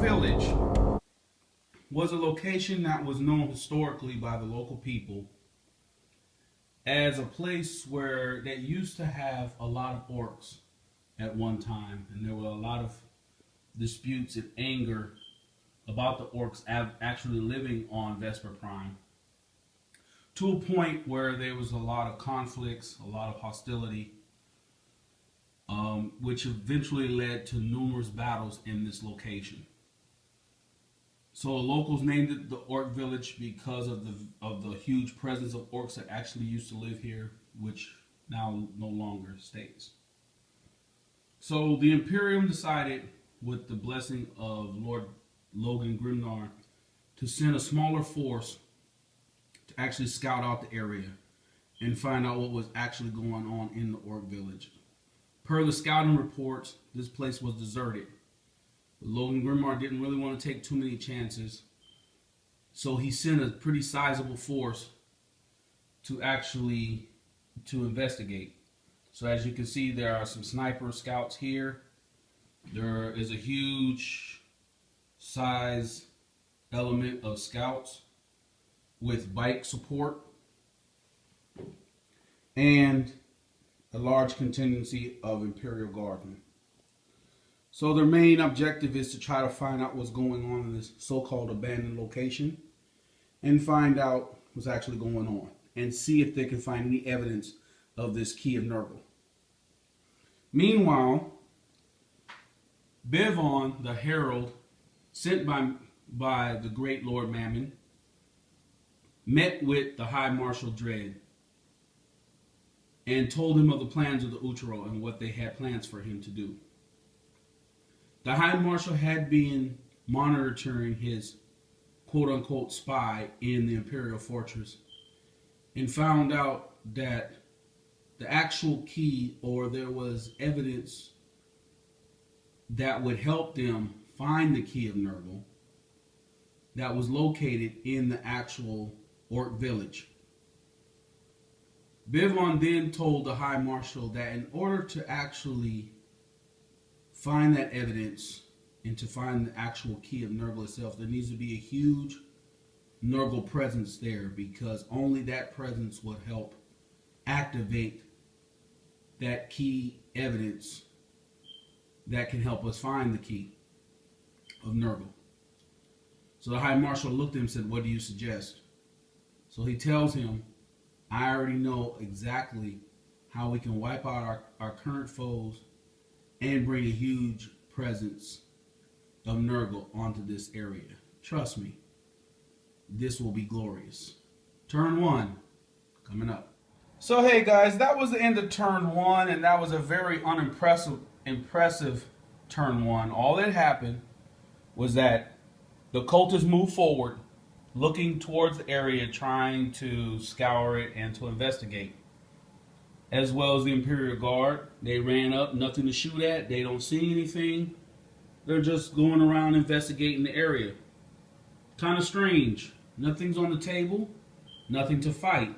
Village was a location that was known historically by the local people as a place where they used to have a lot of orcs at one time, and there were a lot of disputes and anger about the orcs actually living on Vesper Prime, to a point where there was a lot of conflicts, a lot of hostility, which eventually led to numerous battles in this location. So locals named it the Orc Village because of the huge presence of orcs that actually used to live here, which now no longer stays. So the Imperium decided, with the blessing of Lord Logan Grimnar, to send a smaller force to actually scout out the area and find out what was actually going on in the Orc Village. Per the scouting reports, this place was deserted. But Logan Grimnar didn't really want to take too many chances, so he sent a pretty sizable force to investigate. So as you can see, there are some sniper scouts here. There is a huge size element of scouts with bike support and a large contingency of Imperial Guardsmen. So their main objective is to try to find out what's going on in this so-called abandoned location and find out what's actually going on and see if they can find any evidence of this key of Nurgle. Meanwhile, Bivon, the herald sent by the great Lord Mammon, met with the High Marshal Dread and told him of the plans of the Utero and what they had plans for him to do. The High Marshal had been monitoring his quote-unquote spy in the Imperial Fortress and found out that the actual key, or there was evidence that would help them find the key of Nurgle, that was located in the actual Orc Village. Bivon then told the High Marshal that in order to actually find that evidence and to find the actual key of Nurgle itself, there needs to be a huge Nurgle presence there, because only that presence would help activate that key evidence that can help us find the key of Nurgle. So the High Marshal looked at him and said, "What do you suggest?" So he tells him, "I already know exactly how we can wipe out our current foes and bring a huge presence of Nurgle onto this area. Trust me, this will be glorious." Turn 1 coming up. So hey guys, that was the end of turn 1, and that was a very impressive turn 1. All that happened was that the cultists moved forward, looking towards the area, trying to scour it and to investigate. As well as the Imperial Guard, they ran up, nothing to shoot at, they don't see anything. They're just going around investigating the area. Kind of strange. Nothing's on the table, nothing to fight.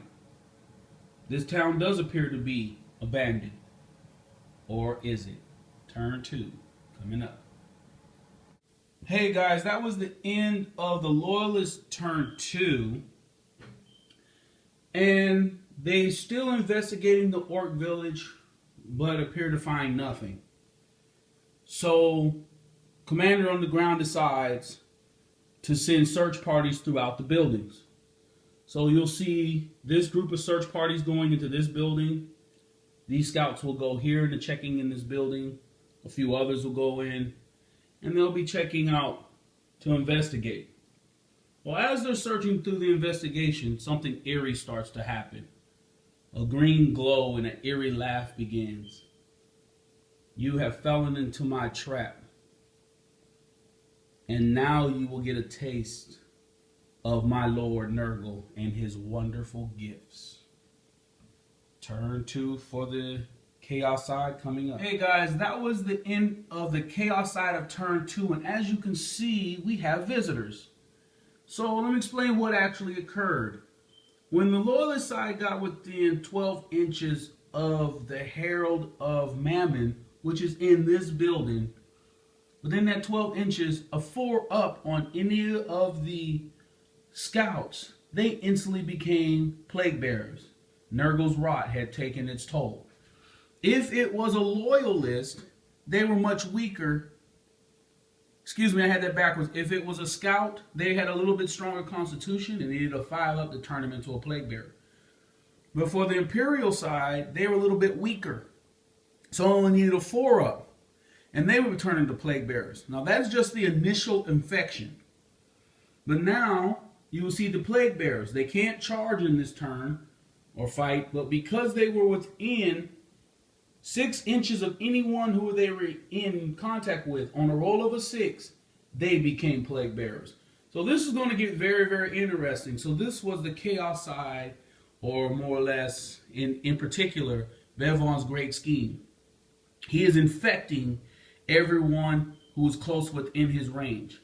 This town does appear to be abandoned. Or is it? Turn 2 coming up. Hey guys, that was the end of the Loyalist turn 2. And they still investigating the Orc Village, but appear to find nothing. So, Commander on the ground decides to send search parties throughout the buildings. So you'll see this group of search parties going into this building. These scouts will go here to checking in this building. A few others will go in, and they'll be checking out to investigate. Well, as they're searching through the investigation, something eerie starts to happen. A green glow and an eerie laugh begins. "You have fallen into my trap, and now you will get a taste of my Lord Nurgle and his wonderful gifts." Turn 2 for the Chaos side coming up. Hey guys, that was the end of the Chaos side of turn 2, and as you can see, we have visitors. So let me explain what actually occurred. When the Loyalist side got within 12 inches of the Herald of Mammon, which is in this building, within that 12 inches, a 4-up on any of the scouts, they instantly became Plaguebearers. Nurgle's rot had taken its toll. If it was a loyalist, they were much weaker. Excuse me, I had that backwards. If it was a scout, they had a little bit stronger constitution and needed a 5-up to turn them into a Plaguebearer. But for the Imperial side, they were a little bit weaker. So only needed a 4-up. And they would turn into Plaguebearers. Now that's just the initial infection. But now you will see the Plaguebearers. They can't charge in this turn or fight, but because they were within 6 inches of anyone who they were in contact with, on a roll of a 6, they became Plaguebearers. So this is going to get very, very interesting. So this was the Chaos side, or more or less, in particular, Bevon's great scheme. He is infecting everyone who is close within his range.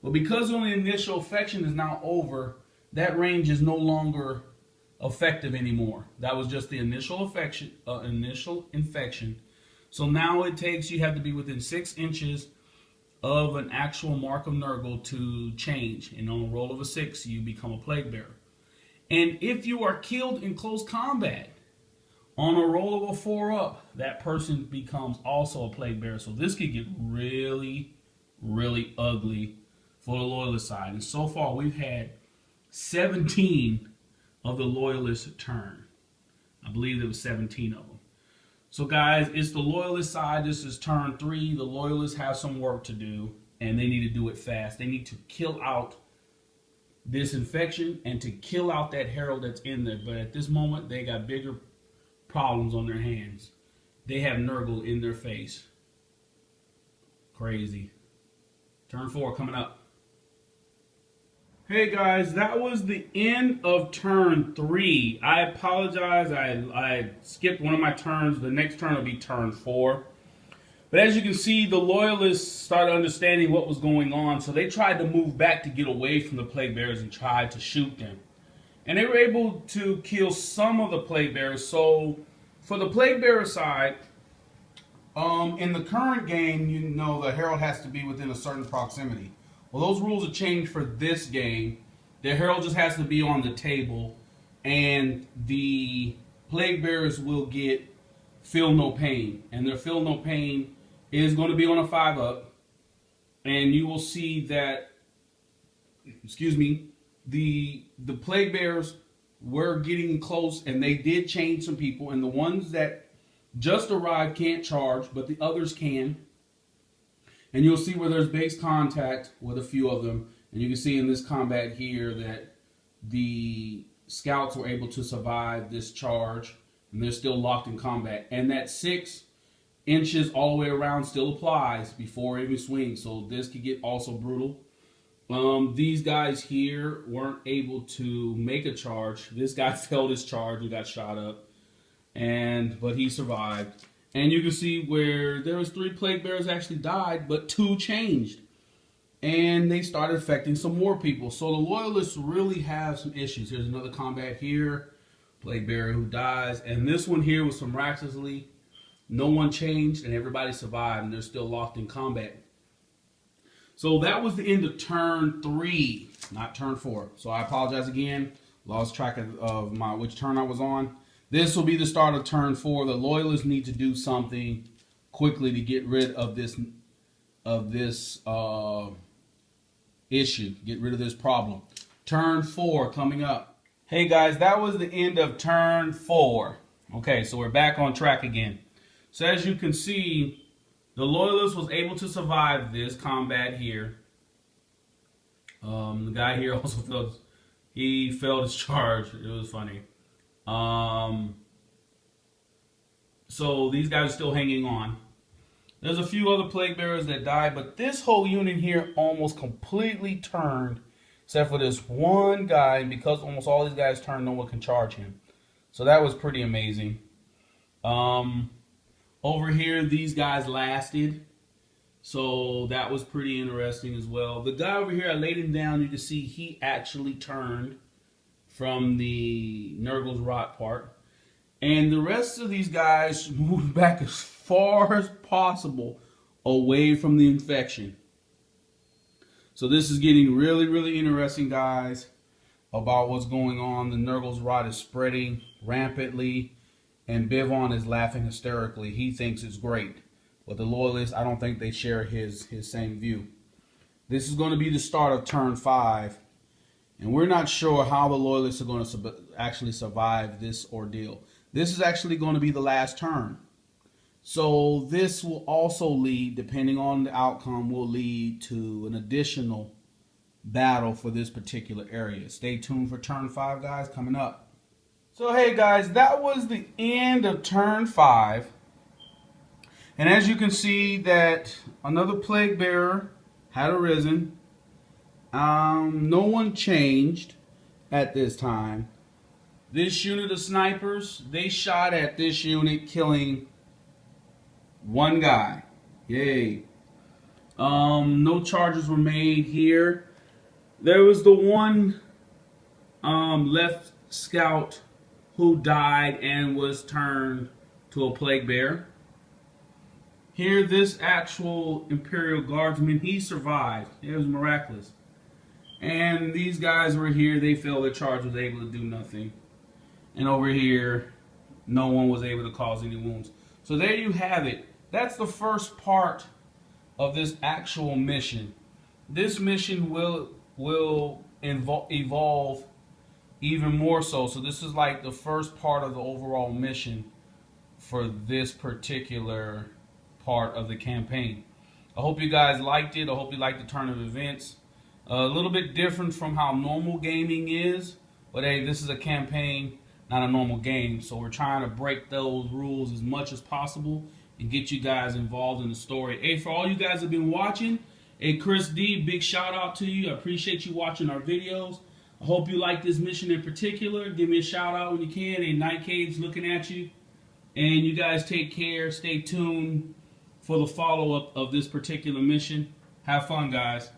But because only the initial infection is now over, that range is no longer effective anymore. That was just the initial infection. So now it takes, you have to be within 6 inches of an actual mark of Nurgle to change. And on a roll of a 6, you become a Plaguebearer. And if you are killed in close combat, on a roll of a 4-up, that person becomes also a Plaguebearer. So this could get really, really ugly for the Loyalist side. And so far, we've had 17 of the Loyalists turn. I believe there was 17 of them. So guys, it's the Loyalist side. This is turn 3. The Loyalists have some work to do, and they need to do it fast. They need to kill out this infection and to kill out that Herald that's in there. But at this moment, they got bigger problems on their hands. They have Nurgle in their face. Crazy. Turn 4 coming up. Hey guys, that was the end of turn 3. I apologize. I skipped one of my turns. The next turn will be turn 4. But as you can see, the Loyalists started understanding what was going on, so they tried to move back to get away from the Plaguebearers and tried to shoot them. And they were able to kill some of the Plaguebearers. So for the Plaguebearer side, in the current game, you know the Herald has to be within a certain proximity. Well, those rules have changed for this game. The Herald just has to be on the table, and the Plaguebearers will get Feel No Pain. And their Feel No Pain is going to be on a 5-up. And you will see that, excuse me, the Plaguebearers were getting close, and they did change some people. And the ones that just arrived can't charge, but the others can. And you'll see where there's base contact with a few of them. And you can see in this combat here that the scouts were able to survive this charge. And they're still locked in combat. And that 6 inches all the way around still applies before it even swings. So this could get also brutal. These guys here weren't able to make a charge. This guy failed his charge and got shot up. But he survived. And you can see where there was 3 Plaguebearers actually died, but 2 changed. And they started affecting some more people. So the Loyalists really have some issues. Here's another combat here. Plaguebearer who dies. And this one here was miraculously, no one changed and everybody survived. And they're still locked in combat. So that was the end of turn 3, not turn 4. So I apologize again. Lost track of which turn I was on. This will be the start of turn 4. The Loyalists need to do something quickly to get rid of this issue. Get rid of this problem. Turn 4 coming up. Hey guys, that was the end of turn 4. Okay, so we're back on track again. So as you can see, the Loyalist was able to survive this combat here. The guy here also failed his charge. It was funny. So these guys are still hanging on. There's a few other Plaguebearers that died, but this whole unit here almost completely turned, except for this one guy. And because almost all these guys turned, no one can charge him. So that was pretty amazing. Over here, these guys lasted. So that was pretty interesting as well. The guy over here, I laid him down. You can see he actually turned from the Nurgle's rot part. And the rest of these guys moved back as far as possible away from the infection. So this is getting really, really interesting, guys, about what's going on. The Nurgle's rot is spreading rampantly, and Bivon is laughing hysterically. He thinks it's great. But the Loyalists, I don't think they share his same view. This is going to be the start of turn 5. And we're not sure how the Loyalists are going to actually survive this ordeal. This is actually going to be the last turn. So this will also lead, depending on the outcome, will lead to an additional battle for this particular area. Stay tuned for turn 5, guys, coming up. So hey guys, that was the end of turn 5. And as you can see that another Plaguebearer had arisen. No one changed at this time. This unit of snipers, they shot at this unit, killing one guy. Yay. No charges were made here. There was the one left scout who died and was turned to a Plaguebearer. Here, this actual Imperial Guardsman, he survived. It was miraculous. And these guys were here. They failed their charge, was able to do nothing. And over here, no one was able to cause any wounds. So there you have it. That's the first part of this actual mission. This mission will evolve even more so. So this is like the first part of the overall mission for this particular part of the campaign. I hope you guys liked it. I hope you liked the turn of events. A little bit different from how normal gaming is, but hey, this is a campaign, not a normal game, so we're trying to break those rules as much as possible and get you guys involved in the story. Hey, for all you guys that have been watching, hey, Chris D, big shout out to you. I appreciate you watching our videos. I hope you like this mission in particular. Give me a shout out when you can. Hey, Nightcade's looking at you. And you guys take care. Stay tuned for the follow-up of this particular mission. Have fun, guys.